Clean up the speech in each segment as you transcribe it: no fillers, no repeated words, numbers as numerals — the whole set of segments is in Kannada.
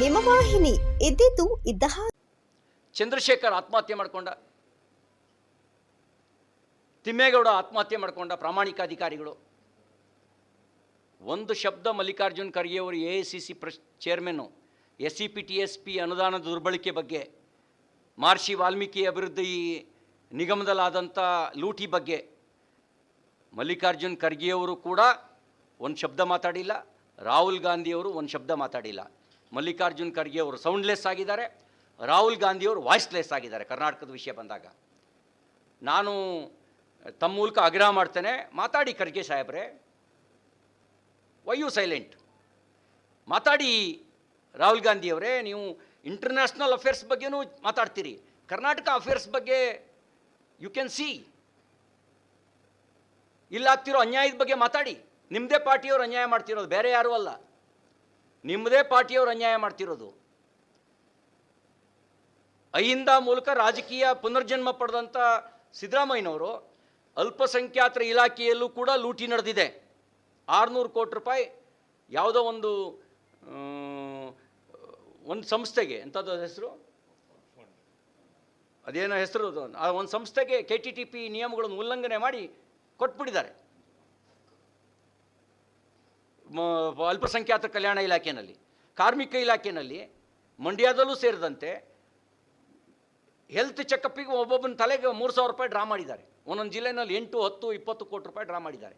ನಿಮ್ಮ ವಾಹಿನಿ. ಇದ್ದಿದ್ದು ಇದ್ದ ಹಾಗೆ. ಚಂದ್ರಶೇಖರ್ ಆತ್ಮಹತ್ಯೆ ಮಾಡಿಕೊಂಡ, ತಿಮ್ಮೇಗೌಡ ಆತ್ಮಹತ್ಯೆ ಮಾಡಿಕೊಂಡ, ಪ್ರಾಮಾಣಿಕ ಅಧಿಕಾರಿಗಳು. ಒಂದು ಶಬ್ದ ಮಲ್ಲಿಕಾರ್ಜುನ್ ಖರ್ಗೆ ಅವರು AICC ಚೇರ್ಮನ್ನು SCPTSP ಅನುದಾನದ ದುರ್ಬಳಕೆ ಬಗ್ಗೆ, ಮಹರ್ಷಿ ವಾಲ್ಮೀಕಿ ಅಭಿವೃದ್ಧಿ ನಿಗಮದಲ್ಲಾದಂಥ ಲೂಟಿ ಬಗ್ಗೆ ಮಲ್ಲಿಕಾರ್ಜುನ್ ಖರ್ಗೆಯವರು ಕೂಡ ಒಂದು ಶಬ್ದ ಮಾತಾಡಿಲ್ಲ. ರಾಹುಲ್ ಗಾಂಧಿಯವರು ಒಂದು ಶಬ್ದ ಮಾತಾಡಿಲ್ಲ. ಮಲ್ಲಿಕಾರ್ಜುನ್ ಖರ್ಗೆ ಅವರು ಸೌಂಡ್ಲೆಸ್ ಆಗಿದ್ದಾರೆ, ರಾಹುಲ್ ಗಾಂಧಿಯವರು ವಾಯ್ಸ್ಲೆಸ್ ಆಗಿದ್ದಾರೆ. ಕರ್ನಾಟಕದ ವಿಷಯ ಬಂದಾಗ ನಾನು ತಮ್ಮ ಮೂಲಕ ಆಗ್ರಹ ಮಾಡ್ತೇನೆ, ಮಾತಾಡಿ ಖರ್ಗೆ ಸಾಹೇಬ್ರೆ. Why you silent? ಮಾತಾಡಿ ರಾಹುಲ್ ಗಾಂಧಿಯವರೇ. ನೀವು ಇಂಟರ್ನ್ಯಾಷನಲ್ ಅಫೇರ್ಸ್ ಬಗ್ಗೆನೂ ಮಾತಾಡ್ತೀರಿ, ಕರ್ನಾಟಕ ಅಫೇರ್ಸ್ ಬಗ್ಗೆ ಯು ಕ್ಯಾನ್ ಸಿ. ಇಲ್ಲಾಗ್ತಿರೋ ಅನ್ಯಾಯದ ಬಗ್ಗೆ ಮಾತಾಡಿ. ನಿಮ್ಮದೇ ಪಾರ್ಟಿಯವರು ಅನ್ಯಾಯ ಮಾಡ್ತಿರೋದು, ಬೇರೆ ಯಾರೂ ಅಲ್ಲ. ನಿಮ್ಮದೇ ಪಾರ್ಟಿಯವರು ಅನ್ಯಾಯ ಮಾಡ್ತಿರೋದು. ಅಹಿಂದ ಮೂಲಕ ರಾಜಕೀಯ ಪುನರ್ಜನ್ಮ ಪಡೆದಂಥ ಸಿದ್ದರಾಮಯ್ಯನವರು ಅಲ್ಪಸಂಖ್ಯಾತರ ಇಲಾಖೆಯಲ್ಲೂ ಕೂಡ ಲೂಟಿ ನಡೆದಿದೆ. 600 ಕೋಟಿ ರೂಪಾಯಿ ಯಾವುದೋ ಒಂದು ಸಂಸ್ಥೆಗೆ, ಎಂಥದ್ದು ಹೆಸರು, ಅದೇನೋ ಹೆಸರು, ಆ ಒಂದು ಸಂಸ್ಥೆಗೆ KTTP ನಿಯಮಗಳನ್ನು ಉಲ್ಲಂಘನೆ ಮಾಡಿ ಕೊಟ್ಬಿಟ್ಟಿದ್ದಾರೆ. ಅಲ್ಪಸಂಖ್ಯಾತರ ಕಲ್ಯಾಣ ಇಲಾಖೆಯಲ್ಲಿ, ಕಾರ್ಮಿಕ ಇಲಾಖೆಯಲ್ಲಿ, ಮಂಡ್ಯದಲ್ಲೂ ಸೇರಿದಂತೆ ಹೆಲ್ತ್ ಚೆಕಪ್ಪಿಗೆ ಒಬ್ಬೊಬ್ಬನ ತಲೆಗೆ 3,000 ರೂಪಾಯಿ ಡ್ರಾ ಮಾಡಿದ್ದಾರೆ. ಒಂದೊಂದು ಜಿಲ್ಲೆಯಲ್ಲಿ 8, 10, 20 ಕೋಟಿ ರೂಪಾಯಿ ಡ್ರಾ ಮಾಡಿದ್ದಾರೆ.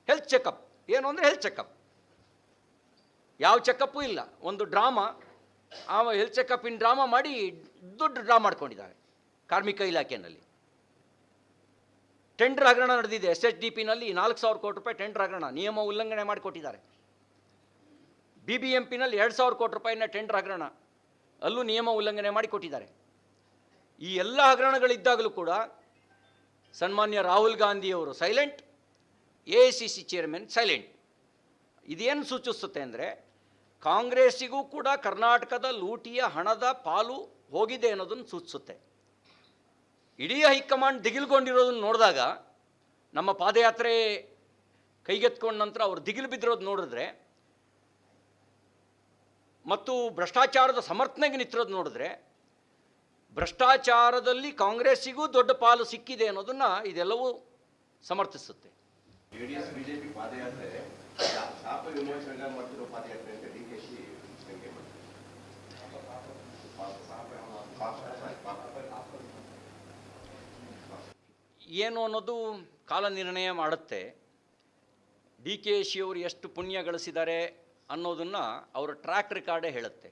ಹೆಲ್ತ್ ಚೆಕಪ್ ಏನು ಅಂದರೆ ಹೆಲ್ತ್ ಚೆಕಪ್, ಯಾವ ಚೆಕಪ್ಪೂ ಇಲ್ಲ, ಒಂದು ಡ್ರಾಮಾ. ಆ ಹೆಲ್ತ್ ಚೆಕಪ್ಪಿನ ಡ್ರಾಮಾ ಮಾಡಿ ದುಡ್ಡು ಡ್ರಾ ಮಾಡ್ಕೊಂಡಿದ್ದಾರೆ ಕಾರ್ಮಿಕ ಇಲಾಖೆಯಲ್ಲಿ. ಟೆಂಡರ್ ಹಗರಣ ನಡೆದಿದೆ. SHDPನಲ್ಲಿ 4,000 ಕೋಟಿ ರೂಪಾಯಿ ಟೆಂಡರ್ ಹಗರಣ, ನಿಯಮ ಉಲ್ಲಂಘನೆ ಮಾಡಿಕೊಟ್ಟಿದ್ದಾರೆ. BBMPನಲ್ಲಿ 2,000 ಕೋಟಿ ರೂಪಾಯಿನ ಟೆಂಡರ್ ಹಗರಣ, ಅಲ್ಲೂ ನಿಯಮ ಉಲ್ಲಂಘನೆ ಮಾಡಿಕೊಟ್ಟಿದ್ದಾರೆ. ಈ ಎಲ್ಲ ಹಗರಣಗಳಿದ್ದಾಗಲೂ ಕೂಡ ಸನ್ಮಾನ್ಯ ರಾಹುಲ್ ಗಾಂಧಿಯವರು ಸೈಲೆಂಟ್, AICC ಚೇರ್ಮನ್ ಸೈಲೆಂಟ್. ಇದೇನು ಸೂಚಿಸುತ್ತೆ ಅಂದರೆ ಕಾಂಗ್ರೆಸ್ಸಿಗೂ ಕೂಡ ಕರ್ನಾಟಕದ ಲೂಟಿಯ ಹಣದ ಪಾಲು ಹೋಗಿದೆ ಅನ್ನೋದನ್ನು ಸೂಚಿಸುತ್ತೆ. ಇಡೀ ಹೈಕಮಾಂಡ್ ದಿಗಿಲ್ಗೊಂಡಿರೋದನ್ನು ನೋಡಿದಾಗ, ನಮ್ಮ ಪಾದಯಾತ್ರೆ ಕೈಗೆತ್ಕೊಂಡ ನಂತರ ಅವರು ದಿಗಿಲು ಬಿದ್ದಿರೋದು ನೋಡಿದ್ರೆ ಮತ್ತು ಭ್ರಷ್ಟಾಚಾರದ ಸಮರ್ಥನೆಗೆ ನಿಂತಿರೋದು ನೋಡಿದ್ರೆ, ಭ್ರಷ್ಟಾಚಾರದಲ್ಲಿ ಕಾಂಗ್ರೆಸ್ಸಿಗೂ ದೊಡ್ಡ ಪಾಲು ಸಿಕ್ಕಿದೆ ಅನ್ನೋದನ್ನು ಇದೆಲ್ಲವೂ ಸಮರ್ಥಿಸುತ್ತೆ. JDS BJP ಪಾದಯಾತ್ರೆ ಶಾಪ ವಿಮೋಚನೆ ಮಾಡ್ತಿರೋ ಪಾದಯಾತ್ರೆ ಅಂತ DKC ಶಂಕೆ ಏನು ಅನ್ನೋದು ಕಾಲ ನಿರ್ಣಯ ಮಾಡುತ್ತೆ. DKC ಅವರು ಎಷ್ಟು ಪುಣ್ಯ ಗಳಿಸಿದ್ದಾರೆ ಅನ್ನೋದನ್ನು ಅವರ ಟ್ರ್ಯಾಕ್ ರೆಕಾರ್ಡೇ ಹೇಳುತ್ತೆ.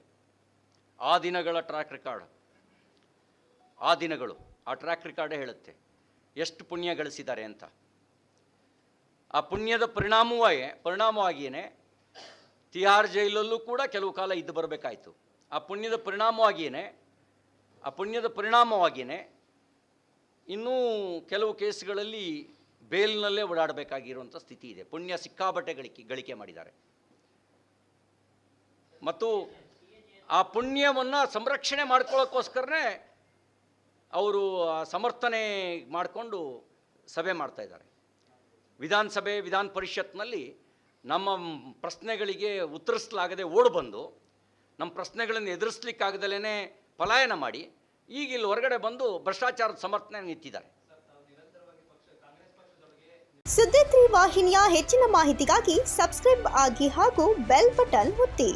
ಆ ದಿನಗಳ ಟ್ರ್ಯಾಕ್ ರೆಕಾರ್ಡ್, ಆ ದಿನಗಳು, ಆ ಟ್ರ್ಯಾಕ್ ರೆಕಾರ್ಡೇ ಹೇಳುತ್ತೆ ಎಷ್ಟು ಪುಣ್ಯ ಗಳಿಸಿದ್ದಾರೆ ಅಂತ. ಆ ಪುಣ್ಯದ ಪರಿಣಾಮವಾಗಿಯೇ ತಿಹಾರ್ ಜೈಲಲ್ಲೂ ಕೂಡ ಕೆಲವು ಕಾಲ ಇದ್ದು ಬರಬೇಕಾಯಿತು. ಆ ಪುಣ್ಯದ ಪರಿಣಾಮವಾಗಿಯೇ ಇನ್ನೂ ಕೆಲವು ಕೇಸ್ಗಳಲ್ಲಿ ಬೇಲ್ನಲ್ಲೇ ಓಡಾಡಬೇಕಾಗಿರುವಂಥ ಸ್ಥಿತಿ ಇದೆ. ಪುಣ್ಯ ಸಿಕ್ಕಾಬಟ್ಟೆ ಗಳಿಕೆ ಮಾಡಿದ್ದಾರೆ. ಮತ್ತು ಆ ಪುಣ್ಯವನ್ನು ಸಂರಕ್ಷಣೆ ಮಾಡ್ಕೊಳ್ಳೋಕ್ಕೋಸ್ಕರನೇ ಅವರು ಸಮರ್ಥನೆ ಮಾಡಿಕೊಂಡು ಸಭೆ ಮಾಡ್ತಾಯಿದ್ದಾರೆ. ವಿಧಾನಸಭೆ, ವಿಧಾನ ಪರಿಷತ್ನಲ್ಲಿ ನಮ್ಮ ಪ್ರಶ್ನೆಗಳಿಗೆ ಉತ್ತರಿಸಲಾಗದೆ ಓಡಿಬಂದು, ನಮ್ಮ ಪ್ರಶ್ನೆಗಳನ್ನು ಎದುರಿಸಲಿಕ್ಕಾಗದಲೇ ಪಲಾಯನ ಮಾಡಿ, ಈಗ ಇಲ್ಲಿ ಹೊರಗಡೆ ಬಂದು ಭ್ರಷ್ಟಾಚಾರದ ಸಮರ್ಥನೆ ನಿಂತಿದ್ದಾರೆ. ಸುದ್ದಿ 3 ವಾಹಿನಿಯ ಹೆಚ್ಚಿನ ಮಾಹಿತಿಗಾಗಿ ಸಬ್ಸ್ಕ್ರೈಬ್ ಆಗಿ ಹಾಗೂ ಬೆಲ್ ಬಟನ್ ಒತ್ತಿ.